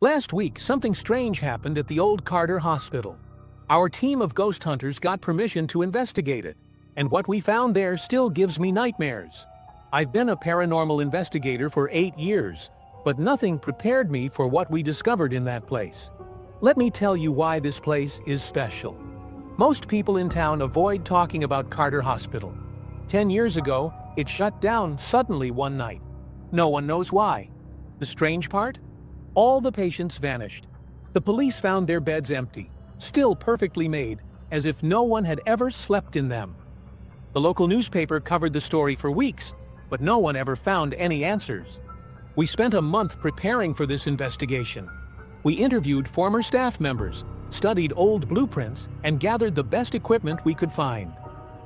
Last week, something strange happened at the old Carter Hospital. Our team of ghost hunters got permission to investigate it, and what we found there still gives me nightmares. I've been a paranormal investigator for 8 years, but nothing prepared me for what we discovered in that place. Let me tell you why this place is special. Most people in town avoid talking about Carter Hospital. 10 years ago, it shut down suddenly one night. No one knows why. The strange part? All the patients vanished. The police found their beds empty, still perfectly made, as if no one had ever slept in them. The local newspaper covered the story for weeks, but no one ever found any answers. We spent a month preparing for this investigation. We interviewed former staff members, studied old blueprints, and gathered the best equipment we could find.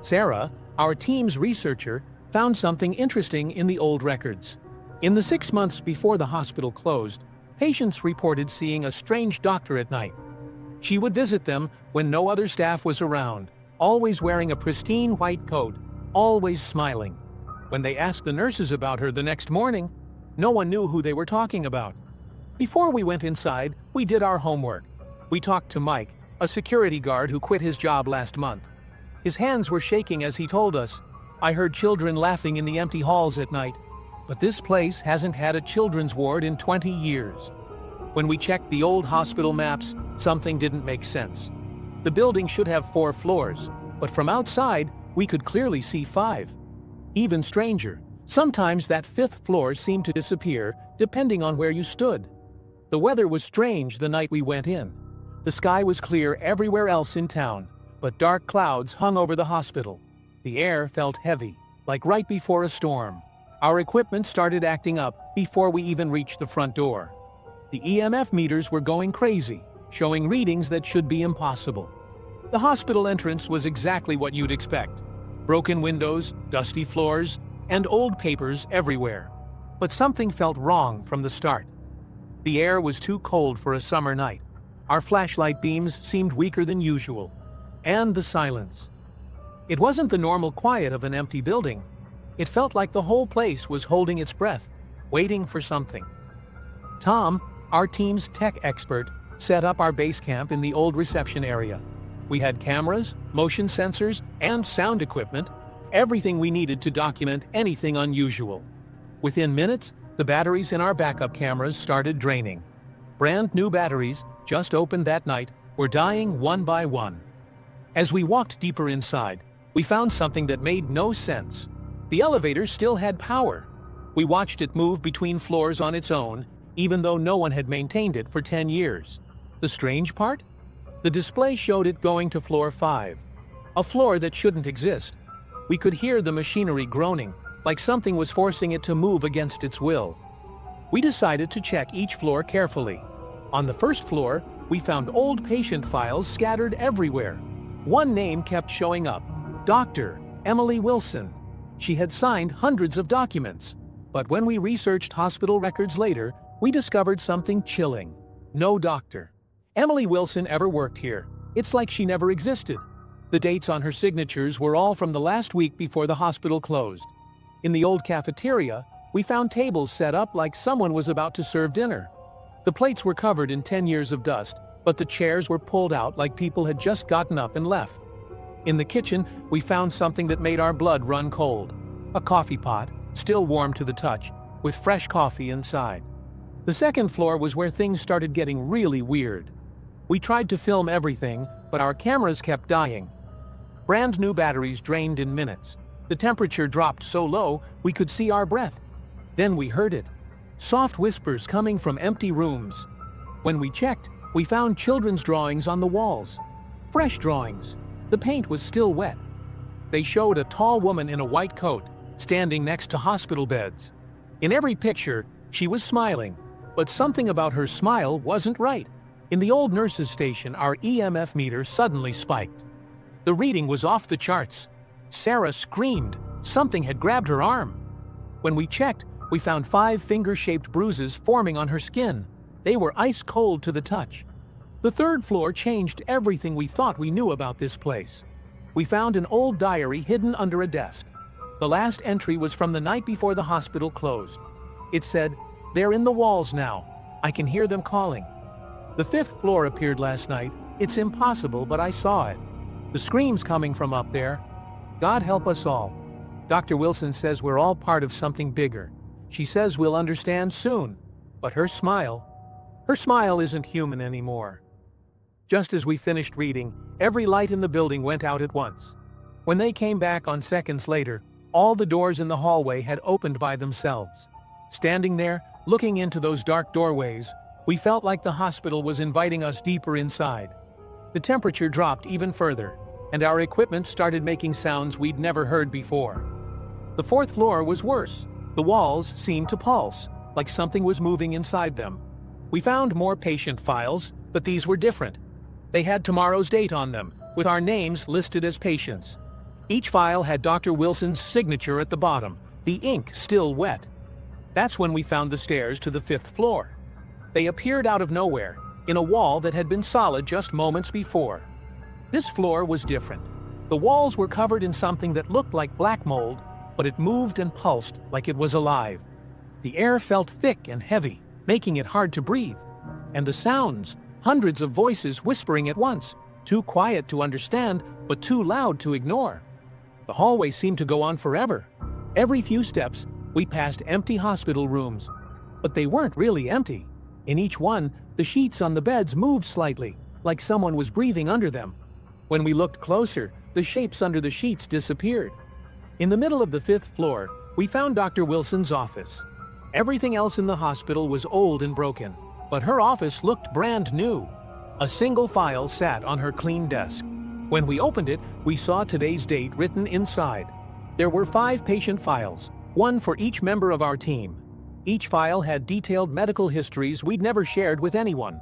Sarah, our team's researcher, found something interesting in the old records. In the 6 months before the hospital closed, patients reported seeing a strange doctor at night. She would visit them when no other staff was around, always wearing a pristine white coat, always smiling. When they asked the nurses about her the next morning, no one knew who they were talking about. Before we went inside, we did our homework. We talked to Mike, a security guard who quit his job last month. His hands were shaking as he told us, "I heard children laughing in the empty halls at night, but this place hasn't had a children's ward in 20 years. When we checked the old hospital maps, something didn't make sense. The building should have 4 floors, but from outside, we could clearly see 5. Even stranger, sometimes that 5th floor seemed to disappear depending on where you stood. The weather was strange the night we went in. The sky was clear everywhere else in town, but dark clouds hung over the hospital. The air felt heavy, like right before a storm. Our equipment started acting up before we even reached the front door. The EMF meters were going crazy, showing readings that should be impossible. The hospital entrance was exactly what you'd expect. Broken windows, dusty floors, and old papers everywhere. But something felt wrong from the start. The air was too cold for a summer night. Our flashlight beams seemed weaker than usual. And the silence. It wasn't the normal quiet of an empty building. It felt like the whole place was holding its breath, waiting for something. Tom, our team's tech expert, set up our base camp in the old reception area. We had cameras, motion sensors, and sound equipment, everything we needed to document anything unusual. Within minutes, the batteries in our backup cameras started draining. Brand new batteries, just opened that night, were dying one by one. As we walked deeper inside, we found something that made no sense. The elevator still had power. We watched it move between floors on its own, even though no one had maintained it for 10 years. The strange part? The display showed it going to floor 5, a floor that shouldn't exist. We could hear the machinery groaning, like something was forcing it to move against its will. We decided to check each floor carefully. On the first floor, we found old patient files scattered everywhere. One name kept showing up: Dr. Emily Wilson. She had signed hundreds of documents. But when we researched hospital records later, we discovered something chilling. No doctor Emily Wilson ever worked here. It's like she never existed. The dates on her signatures were all from the last week before the hospital closed. In the old cafeteria, we found tables set up like someone was about to serve dinner. The plates were covered in 10 years of dust, but the chairs were pulled out like people had just gotten up and left. In the kitchen, we found something that made our blood run cold. A coffee pot, still warm to the touch, with fresh coffee inside. The second floor was where things started getting really weird. We tried to film everything, but our cameras kept dying. Brand new batteries drained in minutes. The temperature dropped so low, we could see our breath. Then we heard it. Soft whispers coming from empty rooms. When we checked, we found children's drawings on the walls. Fresh drawings. The paint was still wet. They showed a tall woman in a white coat, standing next to hospital beds. In every picture, she was smiling, but something about her smile wasn't right. In the old nurses' station, our EMF meter suddenly spiked. The reading was off the charts. Sarah screamed. Something had grabbed her arm. When we checked, we found 5 finger-shaped bruises forming on her skin. They were ice cold to the touch. The third floor changed everything we thought we knew about this place. We found an old diary hidden under a desk. The last entry was from the night before the hospital closed. It said, "They're in the walls now. I can hear them calling. The fifth floor appeared last night. It's impossible, but I saw it. The screams coming from up there. God help us all. Dr. Wilson says we're all part of something bigger. She says we'll understand soon. But her smile isn't human anymore. Just as we finished reading, every light in the building went out at once. When they came back on seconds later, all the doors in the hallway had opened by themselves. Standing there, looking into those dark doorways, we felt like the hospital was inviting us deeper inside. The temperature dropped even further, and our equipment started making sounds we'd never heard before. The fourth floor was worse. The walls seemed to pulse, like something was moving inside them. We found more patient files, but these were different. They had tomorrow's date on them, with our names listed as patients. Each file had Dr. Wilson's signature at the bottom, the ink still wet. That's when we found the stairs to the fifth floor. They appeared out of nowhere, in a wall that had been solid just moments before. This floor was different. The walls were covered in something that looked like black mold, but it moved and pulsed like it was alive. The air felt thick and heavy, making it hard to breathe. And the sounds, hundreds of voices whispering at once, too quiet to understand, but too loud to ignore. The hallway seemed to go on forever. Every few steps, we passed empty hospital rooms. But they weren't really empty. In each one, the sheets on the beds moved slightly, like someone was breathing under them. When we looked closer, the shapes under the sheets disappeared. In the middle of the fifth floor, we found Dr. Wilson's office. Everything else in the hospital was old and broken, but her office looked brand new. A single file sat on her clean desk. When we opened it, we saw today's date written inside. There were 5 patient files, one for each member of our team. Each file had detailed medical histories we'd never shared with anyone.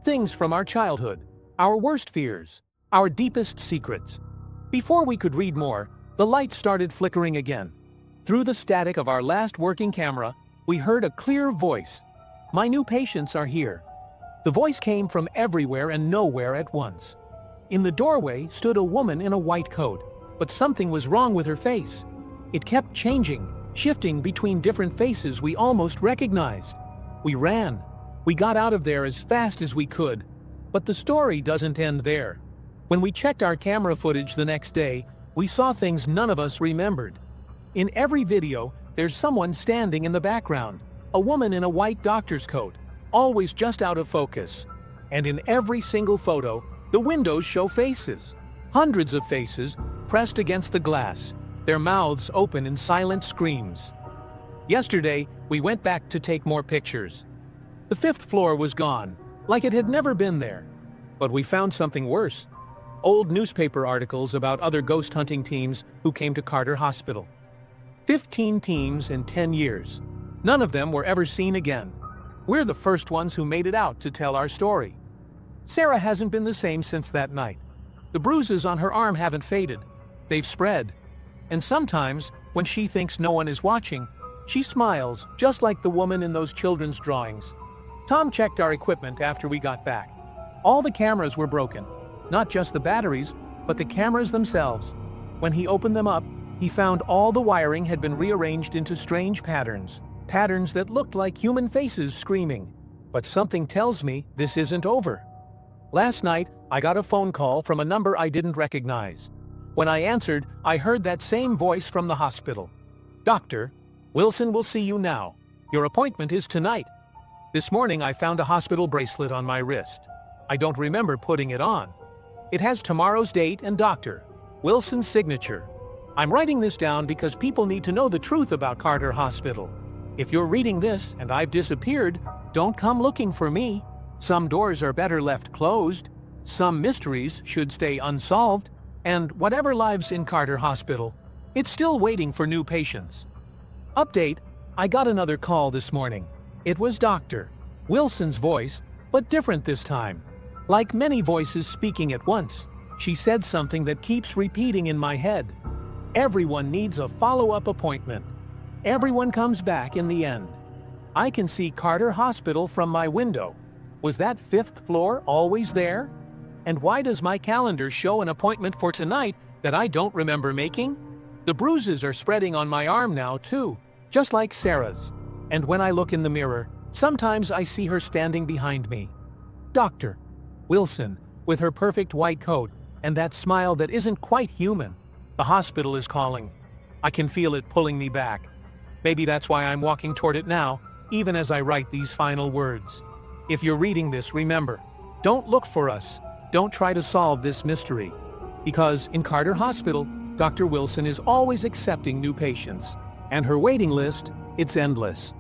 Things from our childhood, our worst fears, our deepest secrets. Before we could read more, the light started flickering again. Through the static of our last working camera, we heard a clear voice. "My new patients are here." The voice came from everywhere and nowhere at once. In the doorway stood a woman in a white coat, but something was wrong with her face. It kept changing, shifting between different faces we almost recognized. We ran. We got out of there as fast as we could. But the story doesn't end there. When we checked our camera footage the next day, we saw things none of us remembered. In every video, there's someone standing in the background, a woman in a white doctor's coat, always just out of focus. And in every single photo, the windows show faces. Hundreds of faces pressed against the glass, their mouths open in silent screams. Yesterday, we went back to take more pictures. The fifth floor was gone, like it had never been there. But we found something worse. Old newspaper articles about other ghost hunting teams who came to Carter Hospital. 15 teams in 10 years. None of them were ever seen again. We're the first ones who made it out to tell our story. Sarah hasn't been the same since that night. The bruises on her arm haven't faded. They've spread. And sometimes, when she thinks no one is watching, she smiles, just like the woman in those children's drawings. Tom checked our equipment after we got back. All the cameras were broken. Not just the batteries, but the cameras themselves. When he opened them up, he found all the wiring had been rearranged into strange patterns. Patterns that looked like human faces screaming. But something tells me this isn't over. Last night, I got a phone call from a number I didn't recognize. When I answered, I heard that same voice from the hospital. "Doctor, Wilson will see you now. Your appointment is tonight." This morning I found a hospital bracelet on my wrist. I don't remember putting it on. It has tomorrow's date and Dr. Wilson's signature. I'm writing this down because people need to know the truth about Carter Hospital. If you're reading this and I've disappeared, don't come looking for me. Some doors are better left closed. Some mysteries should stay unsolved. And whatever lives in Carter Hospital, it's still waiting for new patients. Update: I got another call this morning. It was Dr. Wilson's voice, but different this time. Like many voices speaking at once, she said something that keeps repeating in my head. Everyone needs a follow-up appointment. Everyone comes back in the end. I can see Carter Hospital from my window. Was that fifth floor always there? And why does my calendar show an appointment for tonight that I don't remember making? The bruises are spreading on my arm now too, just like Sarah's. And when I look in the mirror, Sometimes I see her standing behind me. Dr. Wilson, with her perfect white coat and that smile that isn't quite human. The hospital is calling. I can feel it pulling me back. Maybe that's why I'm walking toward it now, even as I write these final words. If you're reading this, remember, don't look for us. Don't try to solve this mystery. Because in Carter Hospital, Dr. Wilson is always accepting new patients. And her waiting list, it's endless.